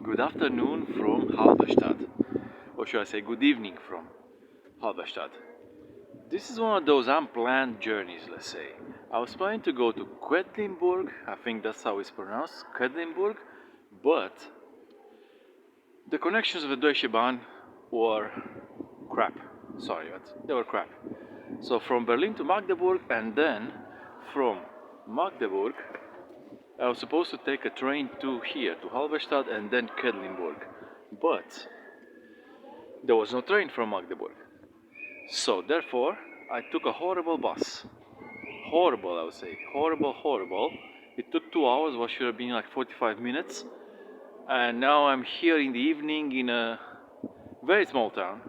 Good afternoon from Halberstadt, or should I say good evening from Halberstadt. This is one of those unplanned journeys, let's say. I was planning to go to Quedlinburg, I think that's how it's pronounced, Quedlinburg, but the connections of the Deutsche Bahn were crap. Sorry, but they were crap. So from Berlin to Magdeburg, and then from Magdeburg I was supposed to take a train to here, to Halberstadt, and then Quedlinburg. But there was no train from Magdeburg. So therefore, I took a horrible bus. Horrible, I would say. Horrible, horrible. It took 2 hours, what should have been like 45 minutes. And now I'm here in the evening in a very small town,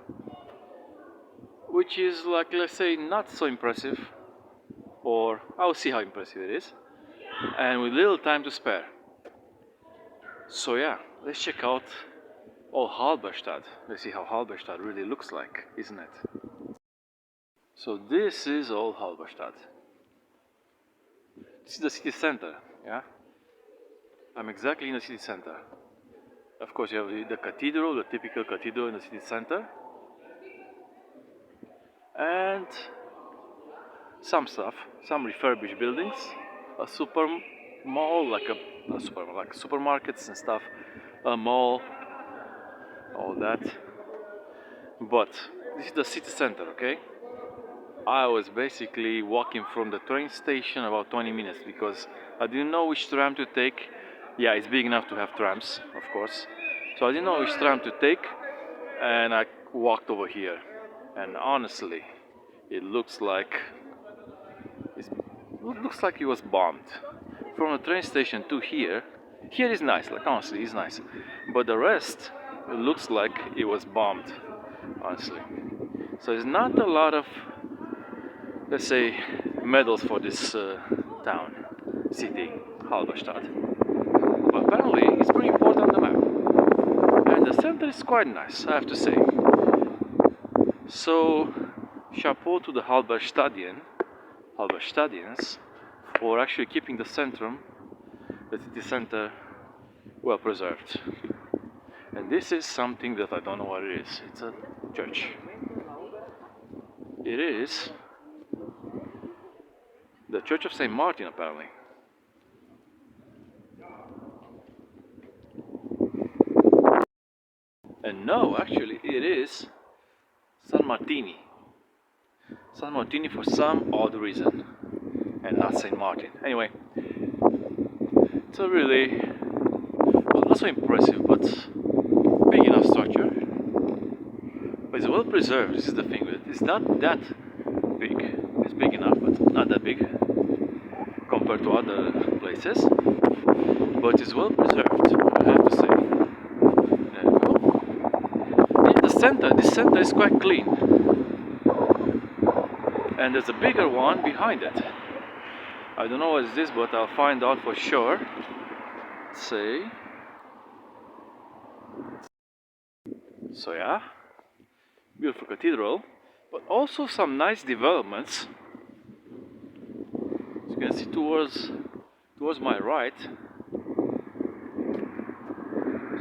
which is like, let's say, not so impressive. Or I'll see how impressive it is. And with little time to spare. So yeah, let's check out all Halberstadt. Let's see how Halberstadt really looks like, isn't it? So this is all Halberstadt. This is the city center, yeah? I'm exactly in the city center. Of course you have the cathedral, the typical cathedral in the city center. And some stuff, some refurbished buildings. A super mall, like supermarkets and stuff. A mall, all that. But this is the city center, okay? I was basically walking from the train station about 20 minutes because I didn't know which tram to take. Yeah, it's big enough to have trams, of course. So I didn't know which tram to take, and I walked over here. And honestly, it looks like it was bombed. From the train station to here is nice. Like honestly, it's nice. But the rest, it looks like it was bombed. Honestly, so it's not a lot of, let's say, medals for this town, city, Halberstadt. But apparently it's pretty important on the map. And the center is quite nice, I have to say. So, chapeau to the Halberstadians, for actually keeping the centrum, the city center, well preserved. And this is something that I don't know what it is. It's a church. It is the Church of St. Martin, apparently. And no, actually, it is San Martini. San Martini for some odd reason. And not St. Martin. Anyway, it's a really, well, not so impressive, but big enough structure. But it's well preserved, this is the thing. It's not that big. It's big enough, but not that big compared to other places. But it's well preserved, I have to say. There we go. In the center, this center is quite clean. And there's a bigger one behind it. I don't know what is this, but I'll find out for sure. Let's see. So yeah, beautiful cathedral, but also some nice developments. As you can see towards my right,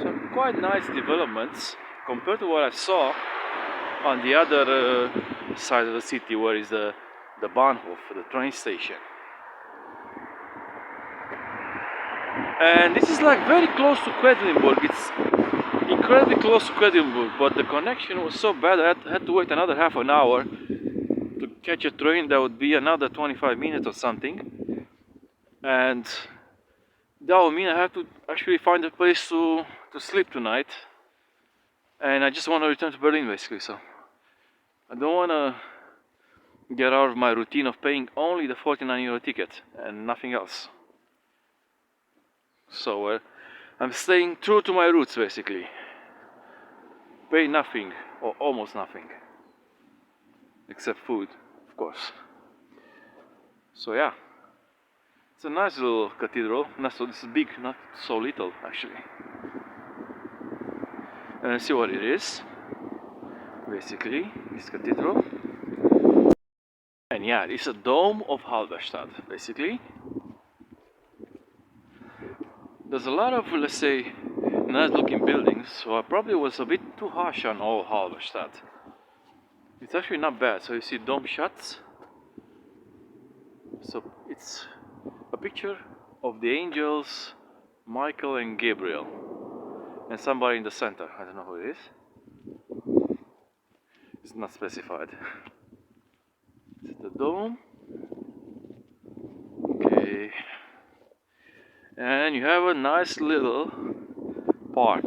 some quite nice developments compared to what I saw on the other side of the city, where is the Bahnhof, the train station. And this is like very close to Quedlinburg. It's incredibly close to Quedlinburg, but the connection was so bad I had to wait another half an hour to catch a train that would be another 25 minutes or something. And that would mean I have to actually find a place to sleep tonight. And I just want to return to Berlin, basically. So I don't want to get out of my routine of paying only the 49 euro ticket and nothing else. So I'm staying true to my roots, basically. Pay nothing, or almost nothing, except food, of course. So yeah, it's a nice little cathedral. Not so this is big, not so little actually. And see what it is. Basically, this cathedral. And yeah, it's a dome of Halberstadt, basically. There's a lot of, let's say, nice looking buildings, so I probably was a bit too harsh on old Halberstadt. It's actually not bad. So you see dome shuts. So it's a picture of the angels, Michael and Gabriel, and somebody in the center. I don't know who it is. It's not specified. It's the dome. Okay. And you have a nice little park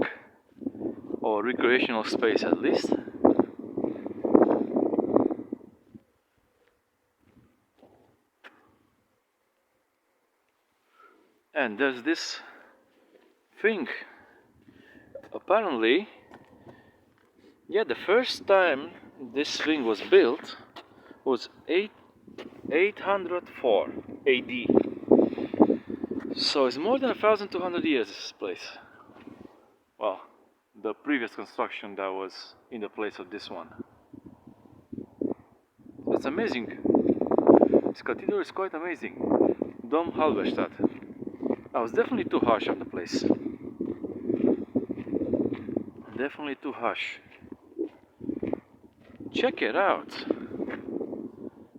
or recreational space at least. And there's this thing. Apparently, yeah, the first time this thing was built was 804 AD. So it's more than 1,200 years, this place. Well, the previous construction that was in the place of this one. It's amazing. This cathedral is quite amazing. Dom Halberstadt. I was definitely too harsh on the place. Definitely too harsh. Check it out.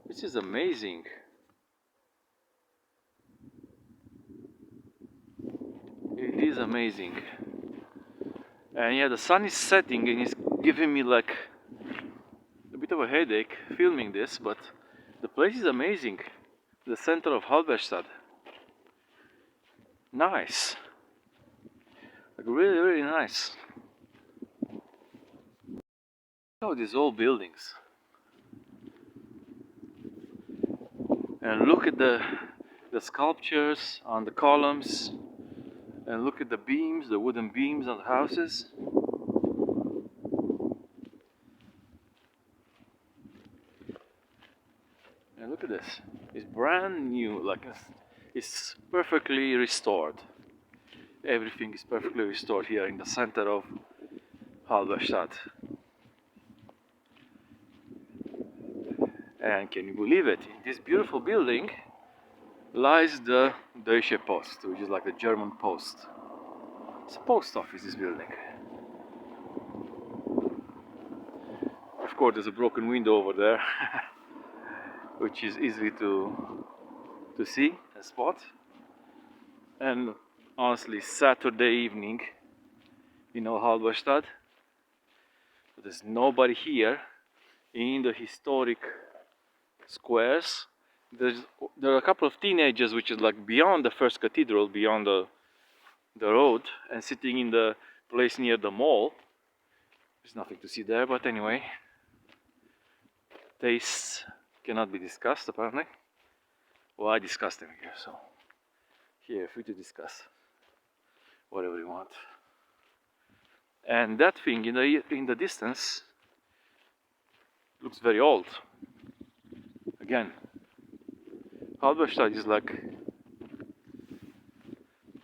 This is amazing. It is amazing. And yeah, the sun is setting and it's giving me like a bit of a headache filming this, but the place is amazing. The center of Halberstadt. Nice. Like really, really nice. Look at these old buildings. And look at the sculptures on the columns. And look at the beams, the wooden beams on the houses. And look at this. It's brand new, like it's perfectly restored. Everything is perfectly restored here in the center of Halberstadt. And can you believe it? In this beautiful building lies the Deutsche Post, which is like the German post. It's a post office, this building. Of course, there's a broken window over there, which is easy to see and spot. And honestly, Saturday evening, Halberstadt, there's nobody here in the historic squares. There are a couple of teenagers which is like beyond the first cathedral, beyond the road, and sitting in the place near the mall. There's nothing to see there, but anyway, tastes cannot be discussed apparently. Well, I discussed them here, so here, free to discuss whatever you want. And that thing in the distance looks very old. Again, Halberstadt is like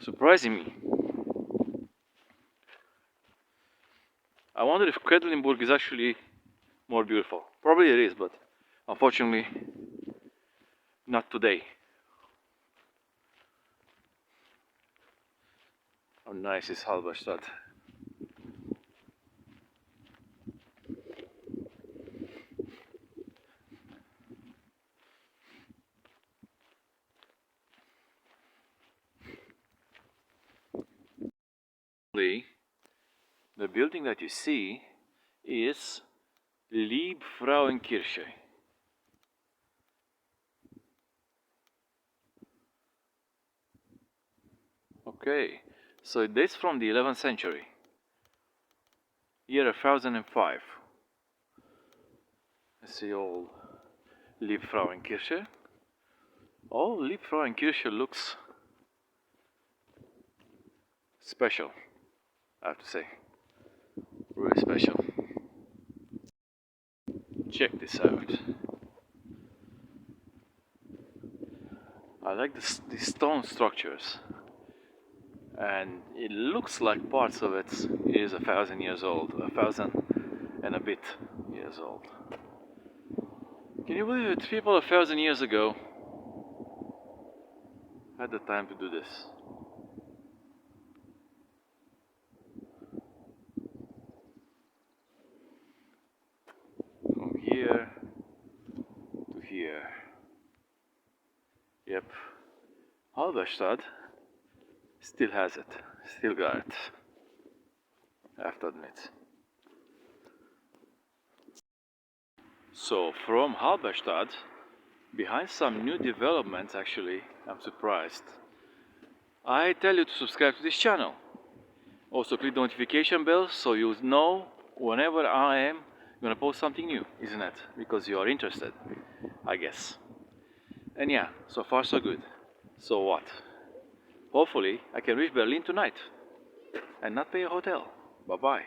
surprising me. I wonder if Quedlinburg is actually more beautiful. Probably it is, but unfortunately not today. How nice is Halberstadt. The building that you see is Liebfrauenkirche. Okay, so it dates from the 11th century, year 1005. Let's see, old Liebfrauenkirche. Oh, Liebfrauenkirche looks special, I have to say. Really special. Check this out. I like these stone structures, and it looks like parts of it is 1,000 years old, 1,000 and a bit years old. Can you believe it? People 1,000 years ago had the time to do this. Yep. Halberstadt still has it. Still got it. I have to admit. So from Halberstadt, behind some new developments actually, I'm surprised. I tell you to subscribe to this channel. Also click the notification bell so you know whenever I am gonna post something new, isn't it? Because you are interested, I guess. And yeah, so far so good. So what? Hopefully I can reach Berlin tonight and not pay a hotel. Bye bye.